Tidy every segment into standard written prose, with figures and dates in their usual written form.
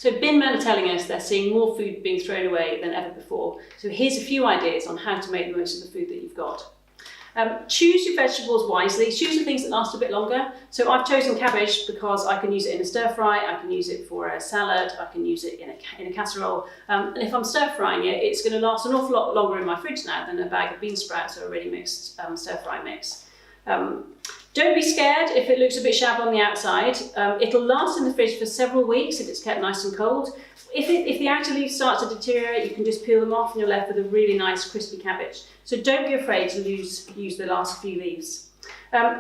So bin men are telling us they're seeing more food being thrown away than ever before. So here's a few ideas on how to make the most of the food that you've got. Choose your vegetables wisely. Choose the things that last a bit longer. So I've chosen cabbage because I can use it in a stir fry, I can use it for a salad, I can use it in a casserole. And if I'm stir frying it, it's going to last an awful lot longer in my fridge now than a bag of bean sprouts or a ready mixed stir fry mix. Don't be scared if it looks a bit shabby on the outside. It'll last in the fridge for several weeks if it's kept nice and cold. If the outer leaves start to deteriorate, you can just peel them off and you're left with a really nice crispy cabbage. So don't be afraid to use the last few leaves.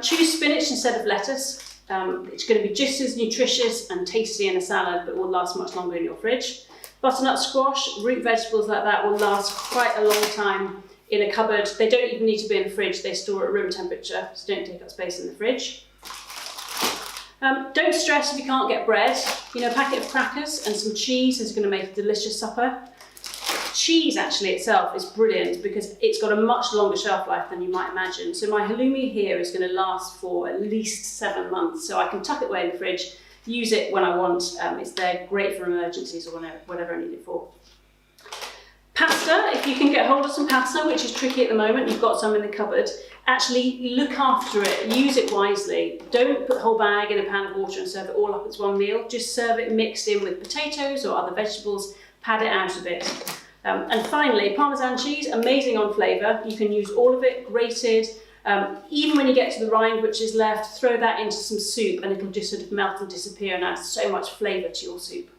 Choose spinach instead of lettuce. It's going to be just as nutritious and tasty in a salad, but will last much longer in your fridge. Butternut squash, root vegetables like that will last quite a long time in a cupboard. They don't even need to be in the fridge, they store at room temperature, so don't take up space in the fridge. Don't stress if you can't get bread. You know, a packet of crackers and some cheese is going to make a delicious supper. Cheese actually itself is brilliant because it's got a much longer shelf life than you might imagine. So my halloumi here is going to last for at least 7 months, so I can tuck it away in the fridge, use it when I want. It's there, great for emergencies or whatever I need it for. Pasta, if you can get hold of some pasta, which is tricky at the moment, you've got some in the cupboard, actually look after it, use it wisely. Don't put the whole bag in a pan of water and serve it all up as one meal. Just serve it mixed in with potatoes or other vegetables, pad it out a bit. And finally, Parmesan cheese, amazing on flavour. You can use all of it, grated. Even when you get to the rind which is left, throw that into some soup and it'll just sort of melt and disappear and add so much flavour to your soup.